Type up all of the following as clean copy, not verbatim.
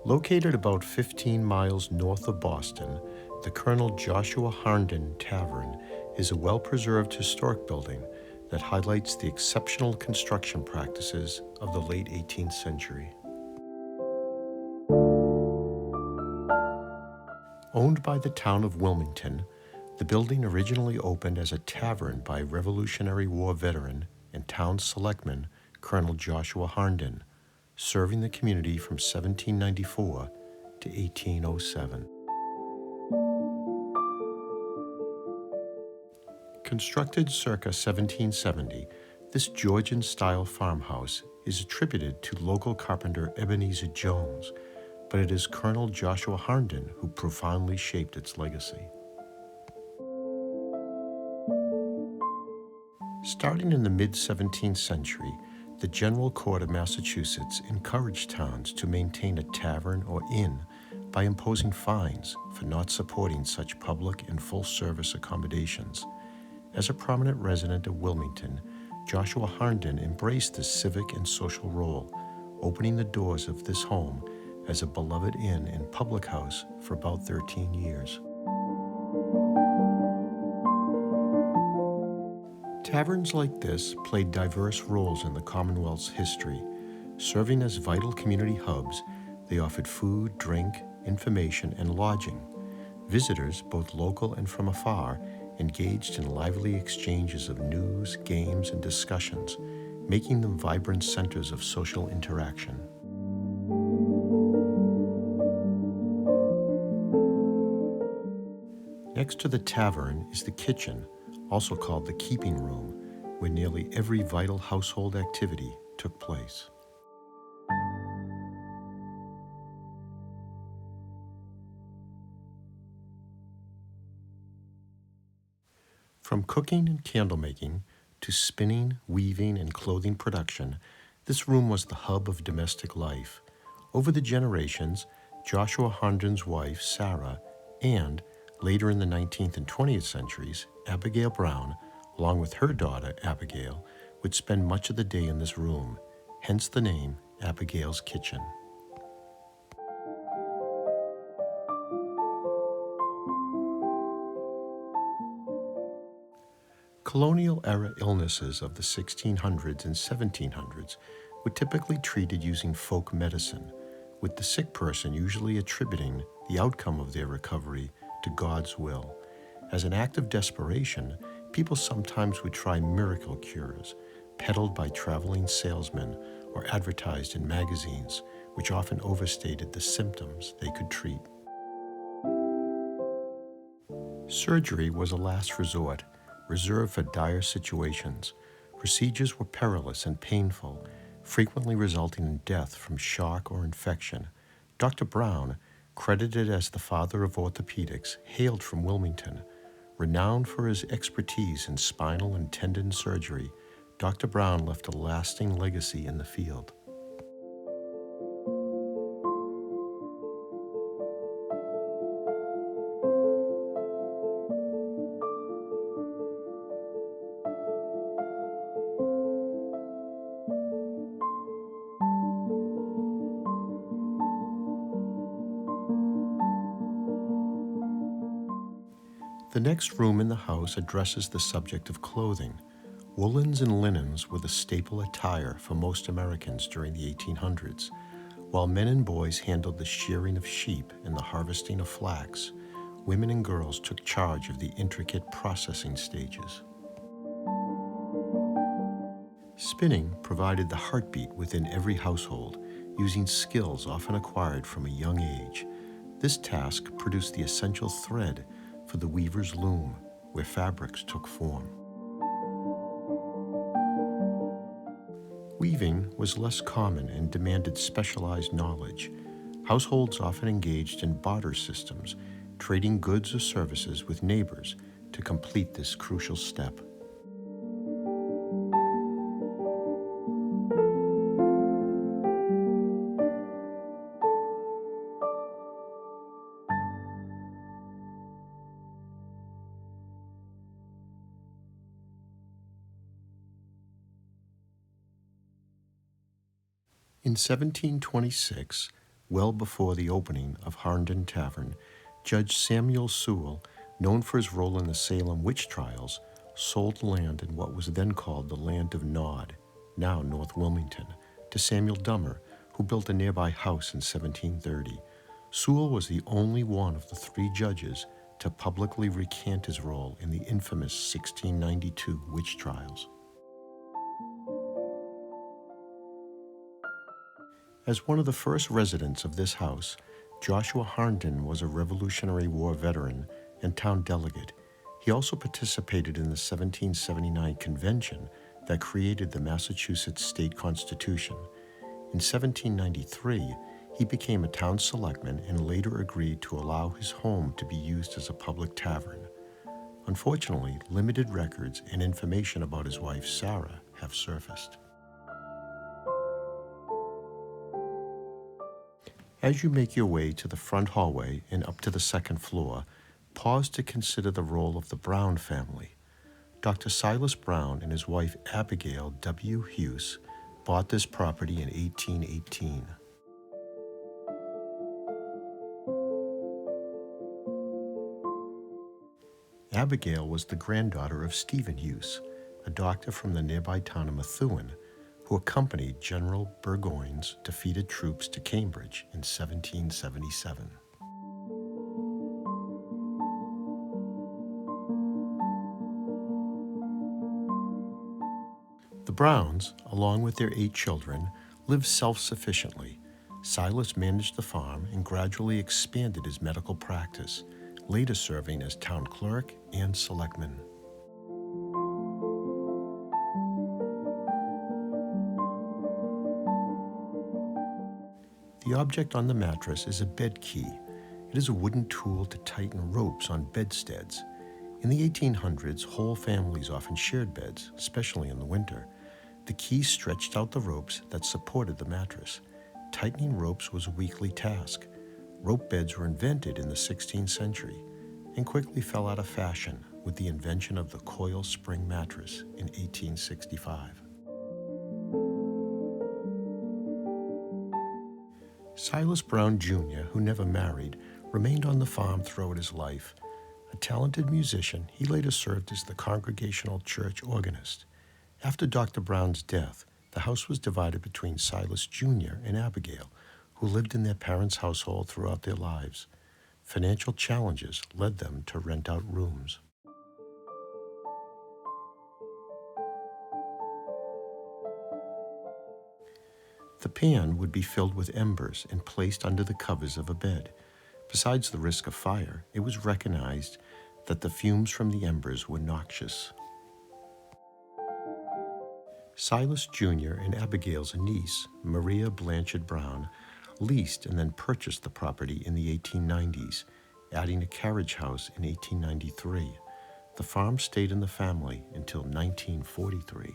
Located about 15 miles north of Boston, the Colonel Joshua Harnden Tavern is a well-preserved historic building that highlights the exceptional construction practices of the late 18th century. Owned by the town of Wilmington, the building originally opened as a tavern by Revolutionary War veteran and town selectman Colonel Joshua Harnden, serving the community from 1794 to 1807. Constructed circa 1770, this Georgian-style farmhouse is attributed to local carpenter Ebenezer Jones, but it is Colonel Joshua Harnden who profoundly shaped its legacy. Starting in the mid-17th century, the General Court of Massachusetts encouraged towns to maintain a tavern or inn by imposing fines for not supporting such public and full-service accommodations. As a prominent resident of Wilmington, Joshua Harnden embraced this civic and social role, opening the doors of this home as a beloved inn and public house for about 13 years. Taverns like this played diverse roles in the Commonwealth's history. Serving as vital community hubs, they offered food, drink, information, and lodging. Visitors, both local and from afar, engaged in lively exchanges of news, games, and discussions, making them vibrant centers of social interaction. Next to the tavern is the kitchen, also called the keeping room, where nearly every vital household activity took place. From cooking and candle making to spinning, weaving, and clothing production, this room was the hub of domestic life. Over the generations, Joshua Harnden's wife, Sarah, and, later in the 19th and 20th centuries, Abigail Brown, along with her daughter, Abigail, would spend much of the day in this room, hence the name Abigail's Kitchen. Colonial-era illnesses of the 1600s and 1700s were typically treated using folk medicine, with the sick person usually attributing the outcome of their recovery to God's will. As an act of desperation, people sometimes would try miracle cures, peddled by traveling salesmen or advertised in magazines, which often overstated the symptoms they could treat. Surgery was a last resort, reserved for dire situations. Procedures were perilous and painful, frequently resulting in death from shock or infection. Dr. Brown, credited as the father of orthopedics, hailed from Wilmington. Renowned for his expertise in spinal and tendon surgery, Dr. Brown left a lasting legacy in the field. The next room in the house addresses the subject of clothing. Woolens and linens were the staple attire for most Americans during the 1800s. While men and boys handled the shearing of sheep and the harvesting of flax, women and girls took charge of the intricate processing stages. Spinning provided the heartbeat within every household, using skills often acquired from a young age. This task produced the essential thread for the weaver's loom, where fabrics took form. Weaving was less common and demanded specialized knowledge. Households often engaged in barter systems, trading goods or services with neighbors to complete this crucial step. In 1726, well before the opening of Harnden Tavern, Judge Samuel Sewell, known for his role in the Salem witch trials, sold land in what was then called the Land of Nod, now North Wilmington, to Samuel Dummer, who built a nearby house in 1730. Sewell was the only one of the three judges to publicly recant his role in the infamous 1692 witch trials. As one of the first residents of this house, Joshua Harnden was a Revolutionary War veteran and town delegate. He also participated in the 1779 convention that created the Massachusetts state constitution. In 1793, he became a town selectman and later agreed to allow his home to be used as a public tavern. Unfortunately, limited records and information about his wife, Sarah, have surfaced. As you make your way to the front hallway and up to the second floor, pause to consider the role of the Brown family. Dr. Silas Brown and his wife Abigail W. Hughes bought this property in 1818. Abigail was the granddaughter of Stephen Hughes, a doctor from the nearby town of Methuen, who accompanied General Burgoyne's defeated troops to Cambridge in 1777. The Browns, along with their 8 children, lived self-sufficiently. Silas managed the farm and gradually expanded his medical practice, later serving as town clerk and selectman. The object on the mattress is a bed key. It is a wooden tool to tighten ropes on bedsteads. In the 1800s, whole families often shared beds, especially in the winter. The key stretched out the ropes that supported the mattress. Tightening ropes was a weekly task. Rope beds were invented in the 16th century and quickly fell out of fashion with the invention of the coil spring mattress in 1865. Silas Brown Jr., who never married, remained on the farm throughout his life. A talented musician, he later served as the Congregational Church organist. After Dr. Brown's death, the house was divided between Silas Jr. and Abigail, who lived in their parents' household throughout their lives. Financial challenges led them to rent out rooms. The pan would be filled with embers and placed under the covers of a bed. Besides the risk of fire, it was recognized that the fumes from the embers were noxious. Silas Jr. and Abigail's niece, Maria Blanchard Brown, leased and then purchased the property in the 1890s, adding a carriage house in 1893. The farm stayed in the family until 1943.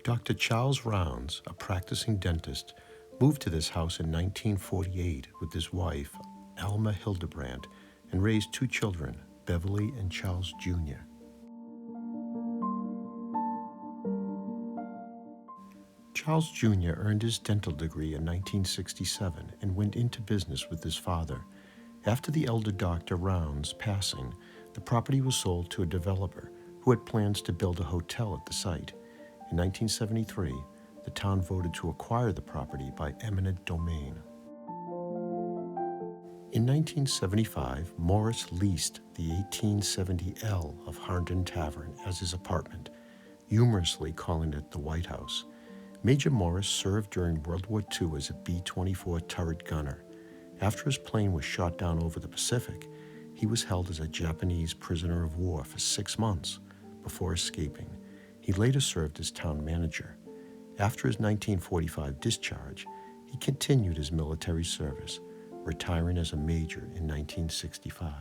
Dr. Charles Rounds, a practicing dentist, moved to this house in 1948 with his wife, Alma Hildebrandt, and raised 2 children, Beverly and Charles Jr. Charles Jr. earned his dental degree in 1967 and went into business with his father. After the elder Dr. Rounds' passing, the property was sold to a developer who had plans to build a hotel at the site. In 1973, the town voted to acquire the property by eminent domain. In 1975, Morris leased the 1870 L of Harnden Tavern as his apartment. humorously calling it the White House. Major Morris served during World War II as a B-24 turret gunner. After his plane was shot down over the Pacific, he was held as a Japanese prisoner of war for 6 months before escaping. He later served as town manager. After his 1945 discharge, he continued his military service, retiring as a major in 1965.